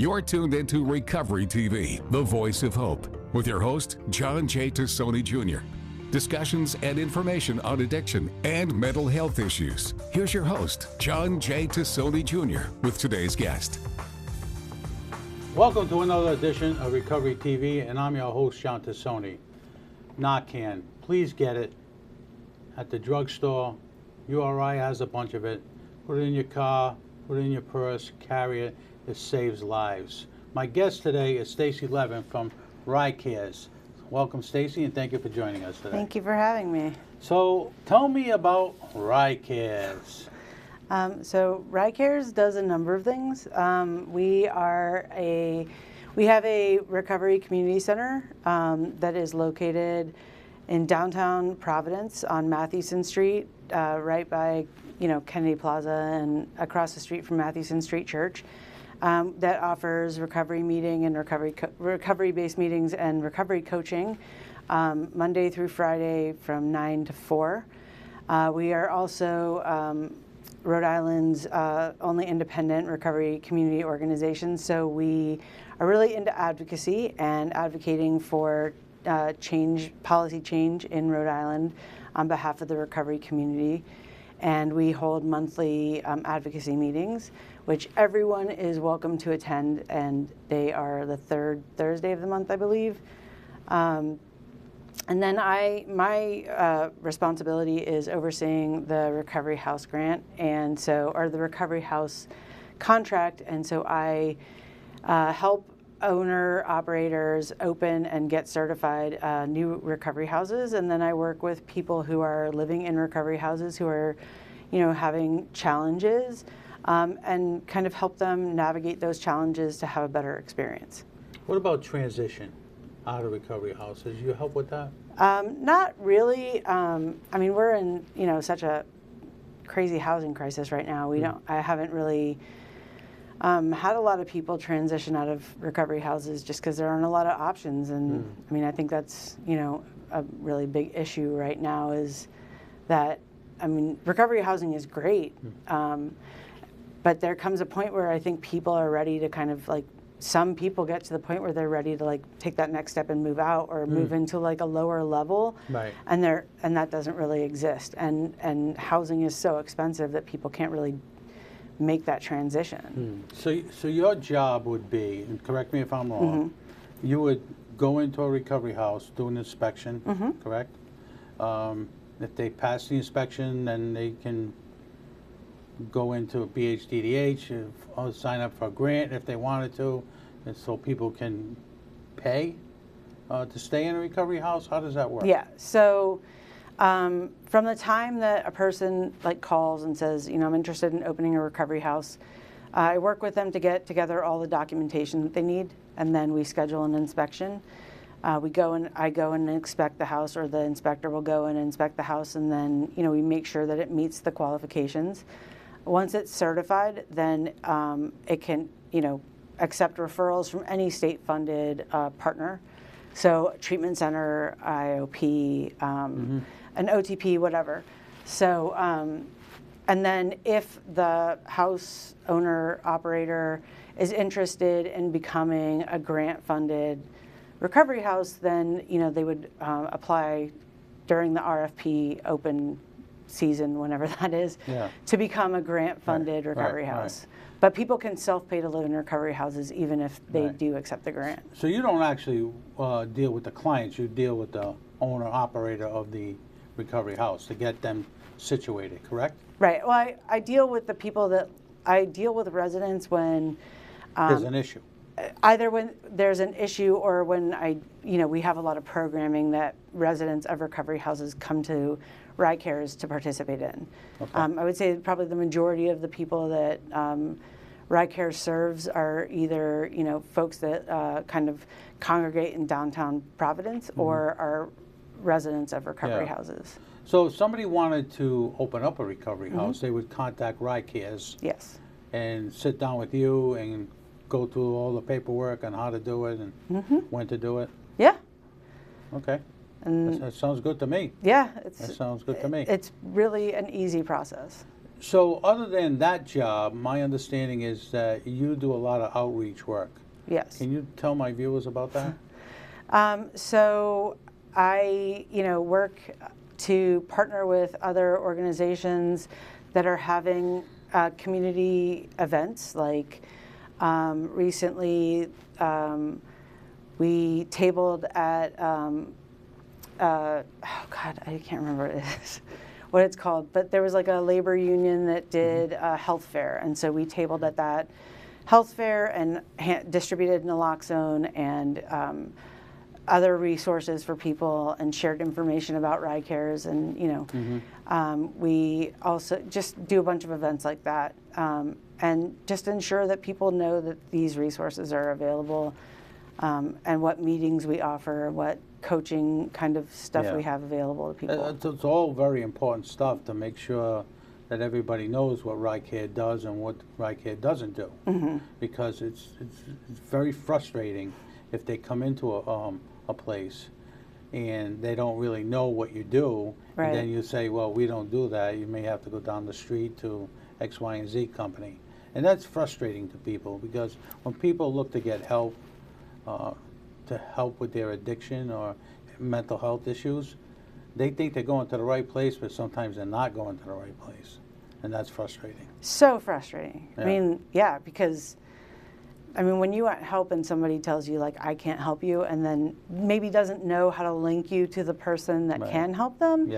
You're tuned into Recovery TV, the voice of hope, with your host, John J. Tassoni Jr. Discussions and information on addiction and mental health issues. Here's your host, John J. Tassoni Jr., with today's guest. Welcome to another edition of Recovery TV, and I'm your host, John Tassoni. Narcan, please get it at the drugstore. URI has a bunch of it. Put it in your car, put it in your purse, carry it. It saves lives. My guest today is Stacy Levin from RICARES. Welcome, Stacy, and thank you for joining us today. Thank you for having me. So, tell me about RICARES. So RICARES does a number of things. We have a recovery community center that is located in downtown Providence on Mathewson Street, right by Kennedy Plaza and across the street from Mathewson Street Church. That offers recovery meeting and recovery-based meetings and recovery coaching Monday through Friday from 9 to 4. We are also Rhode Island's only independent recovery community organization, so we are really into advocacy and advocating for policy change in Rhode Island on behalf of the recovery community. And we hold monthly advocacy meetings, which everyone is welcome to attend, and they are the third Thursday of the month, I believe. And then my responsibility is overseeing the Recovery House grant, or the Recovery House contract, and so I help owner-operators open and get certified new recovery houses, and then I work with people who are living in recovery houses who are, having challenges, and kind of help them navigate those challenges to have a better experience. What about transition out of recovery houses? You help with that? Not really. We're in such a crazy housing crisis right now. I haven't really had a lot of people transition out of recovery houses just because there aren't a lot of options. And I think that's, a really big issue right now is that, recovery housing is great. But there comes a point where I think people are ready to some people get to the point where they're ready to take that next step and move out or move into a lower level. Right. And that doesn't really exist. And housing is so expensive that people can't really make that transition. So your job would be, and correct me if I'm wrong, you would go into a recovery house, do an inspection, correct? If they pass the inspection, then they can go into a BHDDH, sign up for a grant if they wanted to, and so people can pay to stay in a recovery house. How does that work? Yeah, so from the time that a person calls and says, I'm interested in opening a recovery house, I work with them to get together all the documentation that they need, and then we schedule an inspection. I go and inspect the house, or the inspector will go and inspect the house, and then we make sure that it meets the qualifications. Once it's certified, then it can accept referrals from any state-funded partner, so treatment center, IOP, an OTP, whatever. So, and then if the house owner operator is interested in becoming a grant-funded recovery house, then they would apply during the RFP open season, whenever that is, to become a grant-funded recovery house. Right. But people can self-pay to live in recovery houses even if they do accept the grant. So you don't actually deal with the clients, you deal with the owner-operator of the recovery house to get them situated, correct? Right. Well, I deal with the people I deal with residents when there's an issue. Either when there's an issue or when we have a lot of programming that residents of recovery houses come to RICARES to participate in. Okay. I would say probably the majority of the people that RICARES serves are either folks that kind of congregate in downtown Providence or are residents of recovery houses. So if somebody wanted to open up a recovery house, they would contact RICARES. Yes. And sit down with you and go through all the paperwork on how to do it and when to do it? Yeah. Okay. And that sounds good to me. Yeah. That sounds good to me. It's really an easy process. So other than that job, my understanding is that you do a lot of outreach work. Yes. Can you tell my viewers about that? So I, work to partner with other organizations that are having community events. Like recently, we tabled at oh God, I can't remember what it is, what it's called. But there was like a labor union that did a health fair, and so we tabled at that health fair and distributed naloxone and other resources for people and shared information about RICARES, and we also just do a bunch of events like that, and just ensure that people know that these resources are available, and what meetings we offer, what coaching kind of stuff we have available to people. It's all very important stuff to make sure that everybody knows what RICARE does and what RICARE doesn't do, because it's very frustrating if they come into a place and they don't really know what you do, and then you say, well, we don't do that, you may have to go down the street to X, Y, and Z company. And that's frustrating to people, because when people look to get help, to help with their addiction or mental health issues, they think they're going to the right place, but sometimes they're not going to the right place. And that's frustrating. So frustrating. Yeah. I mean, because when you want help and somebody tells you, like, I can't help you, and then maybe doesn't know how to link you to the person that can help them,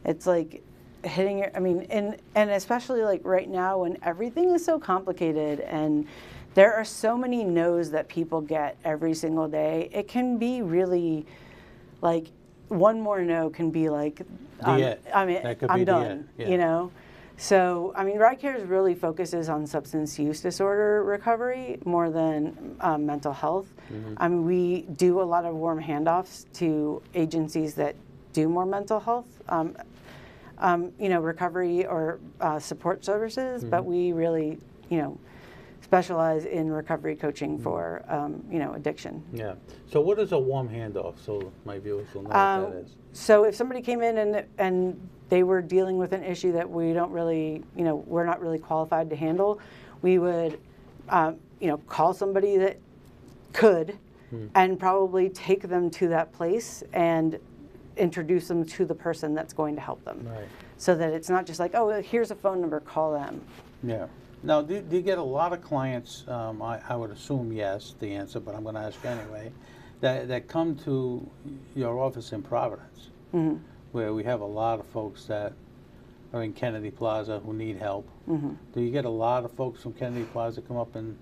it's like hitting your, and especially like right now when everything is so complicated and there are so many no's that people get every single day, it can be really, like, one more no can be like, I'm done, So, RICARES really focuses on substance use disorder recovery more than mental health. We do a lot of warm handoffs to agencies that do more mental health, recovery or support services, but we really, specialize in recovery coaching for, addiction. Yeah. So what is a warm handoff, so my viewers will know what that is? So if somebody came in and they were dealing with an issue that we don't really, we're not really qualified to handle, we would, call somebody that could and probably take them to that place and introduce them to the person that's going to help them. Right. So that it's not just like, oh, here's a phone number, call them. Yeah. Now, do you get a lot of clients, I would assume yes, the answer, but I'm going to ask anyway, that come to your office in Providence, where we have a lot of folks that are in Kennedy Plaza who need help? Do you get a lot of folks from Kennedy Plaza come up and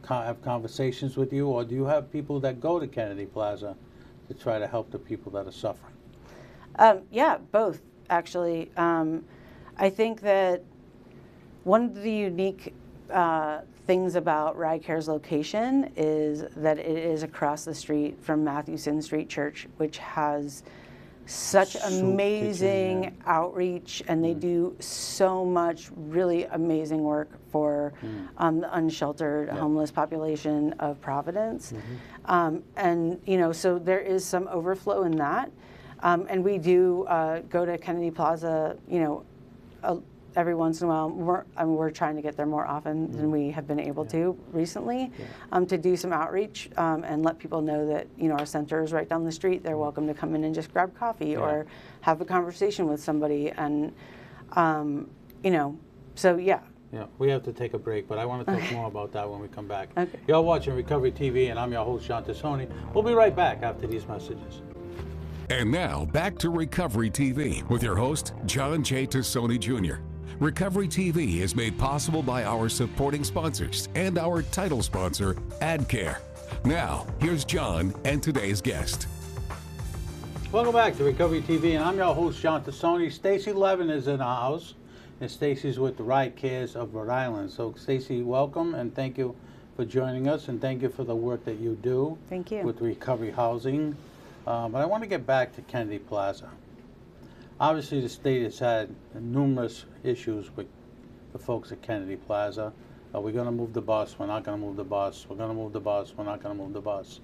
have conversations with you, or do you have people that go to Kennedy Plaza to try to help the people that are suffering? Yeah, both, actually. I think that one of the unique things about RICARE's location is that it is across the street from Mathewson Street Church, which has such amazing outreach, and they do so much really amazing work for the unsheltered homeless population of Providence. And, so there is some overflow in that. And we do go to Kennedy Plaza, every once in a while. We're trying to get there more often than we have been able to recently, to do some outreach and let people know that our center is right down the street. They're welcome to come in and just grab coffee or have a conversation with somebody, and so yeah. Yeah, we have to take a break, but I want to talk more about that when we come back. Okay. You're watching Recovery TV, and I'm your host, John Tassoni. We'll be right back after these messages. And now, back to Recovery TV with your host, John J. Tassoni Jr. Recovery TV is made possible by our supporting sponsors and our title sponsor, AdCare. Now, here's John and today's guest. Welcome back to Recovery TV, and I'm your host, John Tassoni. Stacy Levin is in our house, and Stacy's with the RICARES of Rhode Island. So, Stacy, welcome, and thank you for joining us, and thank you for the work that you do. Thank you. With recovery housing. But I want to get back to Kennedy Plaza. Obviously, the state has had numerous issues with the folks at Kennedy Plaza. Are we going to move the bus? We're not going to move the bus. We're going to move the bus. We're not going to move the bus.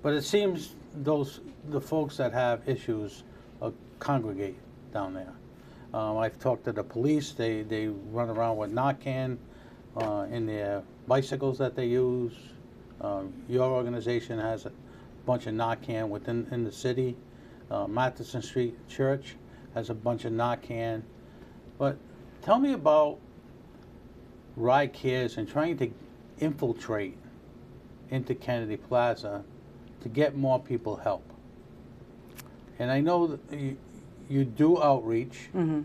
But it seems the folks that have issues congregate down there. I've talked to the police. They run around with Narcan in their bicycles that they use. Your organization has a bunch of Narcan in the city. Matheson Street Church has a bunch of Narcan. But tell me about Ride Cares and trying to infiltrate into Kennedy Plaza to get more people help. And I know that you do outreach. Mm-hmm.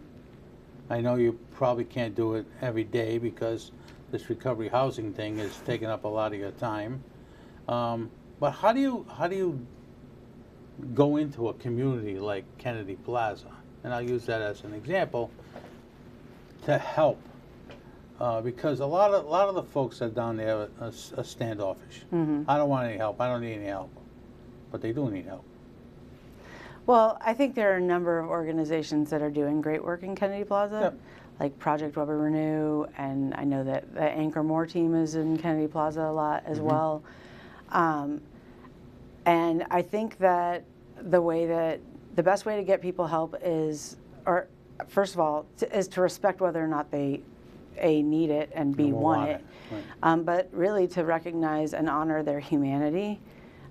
I know you probably can't do it every day because this recovery housing thing is taking up a lot of your time. But how do you go into a community like Kennedy Plaza, and I'll use that as an example, to help? Because a lot of the folks that are down there are standoffish. Mm-hmm. I don't want any help. I don't need any help. But they do need help. Well, I think there are a number of organizations that are doing great work in Kennedy Plaza, Yep. like Project Weber Renew, and I know that the Anchor More team is in Kennedy Plaza a lot as well. And I think that the best way to get people help is, or first of all, is to respect whether or not they need it and B, want it. Right. But really to recognize and honor their humanity,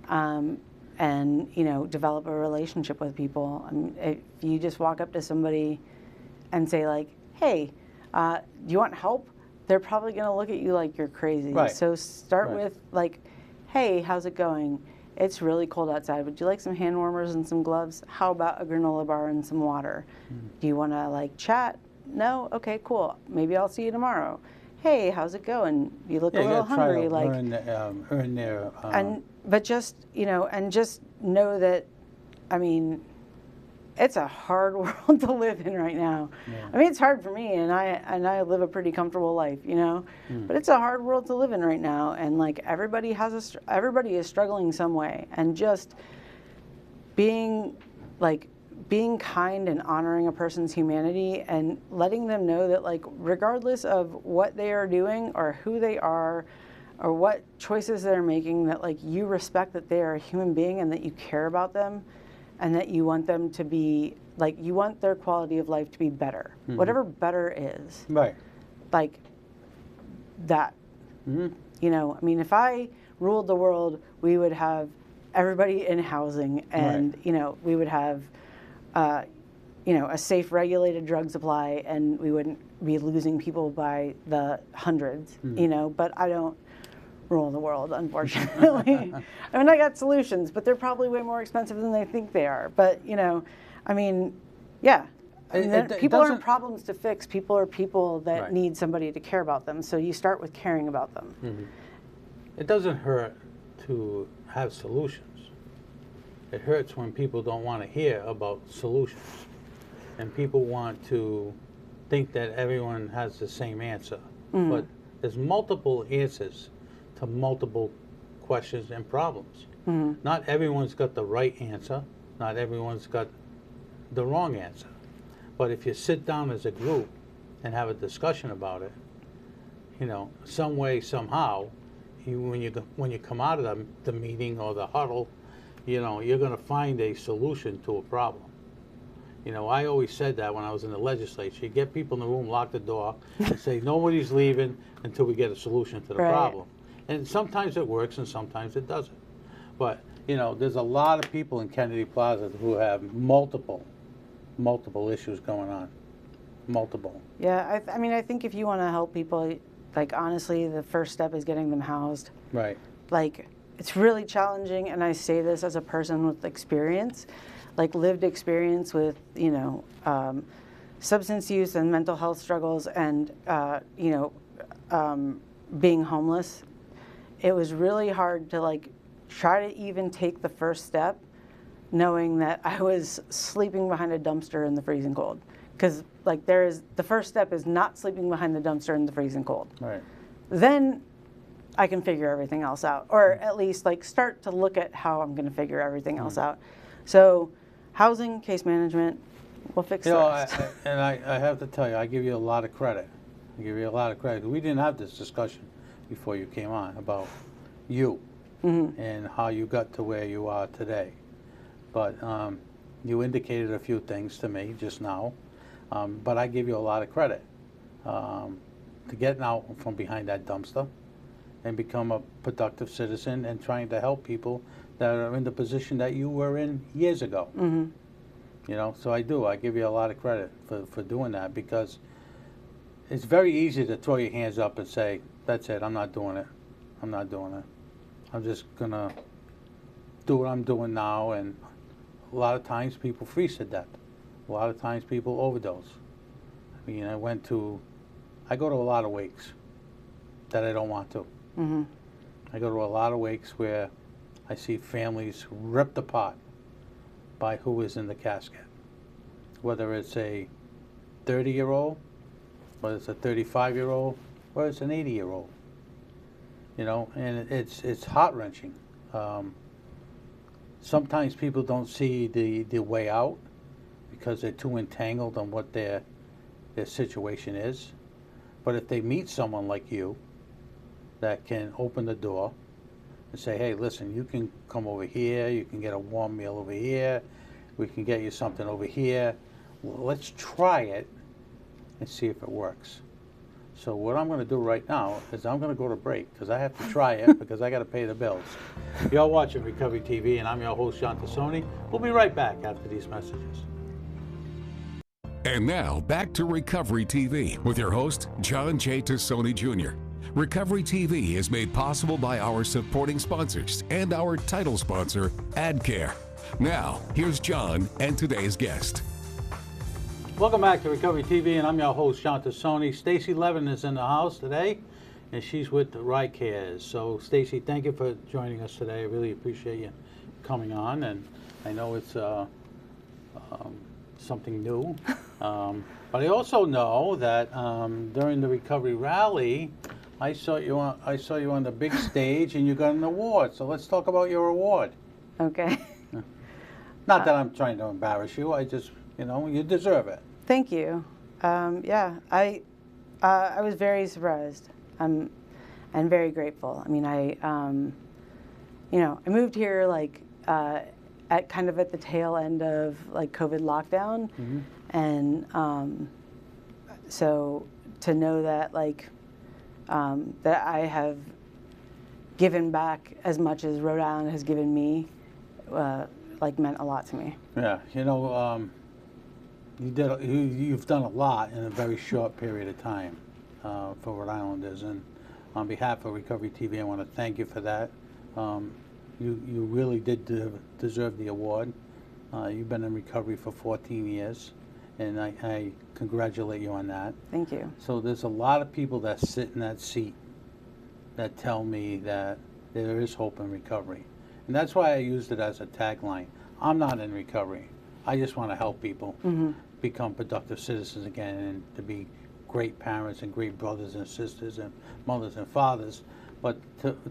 and develop a relationship with people. I mean, if you just walk up to somebody and say like, "Hey, do you want help?" They're probably going to look at you like you're crazy. Right. So start Right. with like, "Hey, how's it going? It's really cold outside. Would you like some hand warmers and some gloves? How about a granola bar and some water? Do you want to like chat? No? Okay, cool. Maybe I'll see you tomorrow. Hey, how's it going? You look a You little gotta try hungry. to Like, earn their. but just and just know that, I mean, it's a hard world to live in right now. Yeah. I mean, it's hard for me, and I live a pretty comfortable life, but it's a hard world to live in right now, and like everybody is struggling some way, and just being kind and honoring a person's humanity and letting them know that like regardless of what they are doing or who they are or what choices they're making, that like you respect that they are a human being and that you care about them and that you want them to be like, you want their quality of life to be better, whatever better is, Right. like that. I mean, if I ruled the world, we would have everybody in housing, and we would have a safe, regulated drug supply, and we wouldn't be losing people by the hundreds, but I don't rule the world, unfortunately. I mean, I got solutions, but they're probably way more expensive than they think they are. But, I mean, yeah. People aren't problems to fix. People are people that need somebody to care about them. So you start with caring about them. It doesn't hurt to have solutions. It hurts when people don't want to hear about solutions. And people want to think that everyone has the same answer. But there's multiple answers to multiple questions and problems. Not everyone's got the right answer. Not everyone's got the wrong answer. But if you sit down as a group and have a discussion about it, some way, somehow, when you come out of the meeting or the huddle, you're going to find a solution to a problem. I always said that when I was in the legislature. You get people in the room, lock the door, and say nobody's leaving until we get a solution to the problem. And sometimes it works and sometimes it doesn't. But, there's a lot of people in Kennedy Plaza who have multiple issues going on. Multiple. Yeah, I mean, I think if you want to help people, like, honestly, the first step is getting them housed. Right. Like, it's really challenging, and I say this as a person with experience, like lived experience with, substance use and mental health struggles and, being homeless. It was really hard to, like, try to even take the first step knowing that I was sleeping behind a dumpster in the freezing cold. Because, like, the first step is not sleeping behind the dumpster in the freezing cold. Right. Then I can figure everything else out, or at least like start to look at how I'm going to figure everything else out. So, housing, case management, we'll fix the rest. I have to tell you, I give you a lot of credit. We didn't have this discussion before you came on about you and how you got to where you are today. But you indicated a few things to me just now. But I give you a lot of credit to getting out from behind that dumpster and become a productive citizen and trying to help people that are in the position that you were in years ago. Mm-hmm. You know, so I give you a lot of credit for doing that, because it's very easy to throw your hands up and say, that's it, I'm not doing it. I'm not doing it. I'm just gonna do what I'm doing now. And a lot of times people freeze to death. A lot of times people overdose. I mean, I go to a lot of wakes that I don't want to. Mm-hmm. I go to a lot of wakes where I see families ripped apart by who is in the casket. Whether it's a 30-year-old, whether it's a 35-year-old, or it's an 80-year-old. You know, and it's heart-wrenching. Sometimes people don't see the way out because they're too entangled on what their situation is. But if they meet someone like you that can open the door and say, hey, listen, you can come over here, you can get a warm meal over here, we can get you something over here, well, let's try it and see if it works. So what I'm going to do right now is I'm going to go to break, because I have to try it because I got to pay the bills. You're watching Recovery TV, and I'm your host, John Tassoni. We'll be right back after these messages. And now, back to Recovery TV with your host, John J. Tassoni Jr. Recovery TV is made possible by our supporting sponsors and our title sponsor, AdCare. Now, here's John and today's guest. Welcome back to Recovery TV, and I'm your host, John Tassoni. Stacy Levin is in the house today, and she's with the RICARES. So, Stacy, thank you for joining us today. I really appreciate you coming on, and I know it's something new. But I also know that during the recovery rally, I saw you on the big stage, and you got an award. So let's talk about your award. Okay. Not that I'm trying to embarrass you. I just, you deserve it. Thank you. Yeah, I was very surprised. I'm very grateful. I mean, I moved here at kind of at the tail end of COVID lockdown, Mm-hmm. and so to know that that I have given back as much as Rhode Island has given me, meant a lot to me. Yeah, you've done a lot in a very short period of time for Rhode Islanders, and on behalf of Recovery TV, I want to thank you for that. You really did deserve the award. You've been in recovery for 14 years, and I congratulate you on that. Thank you. So there's a lot of people that sit in that seat that tell me that there is hope in recovery. And that's why I used it as a tagline. I'm not in recovery. I just want to help people become productive citizens again, and to be great parents and great brothers and sisters and mothers and fathers. But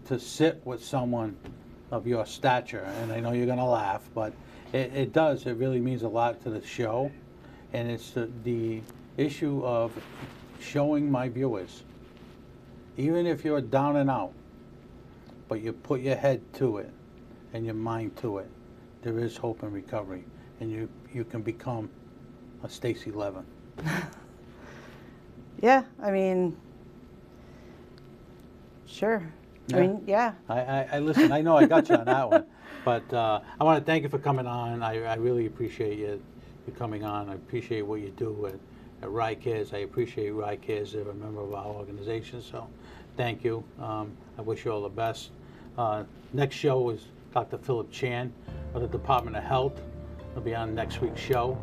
to sit with someone of your stature, and I know you're going to laugh, but it really means a lot to the show. And it's the issue of showing my viewers, even if you're down and out, but you put your head to it and your mind to it, there is hope in recovery, and you can become a Stacy Levin. Yeah, I mean, sure. Yeah. I mean, yeah. I listen, I know I got you on that one, but I want to thank you for coming on. I really appreciate you coming on. I appreciate what you do at RICARES. I appreciate RICARES. They're a member of our organization, so thank you. I wish you all the best. Next show is Dr. Philip Chan of the Department of Health. He'll be on next week's show.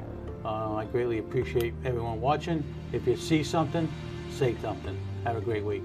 I greatly appreciate everyone watching. If you see something, say something. Have a great week.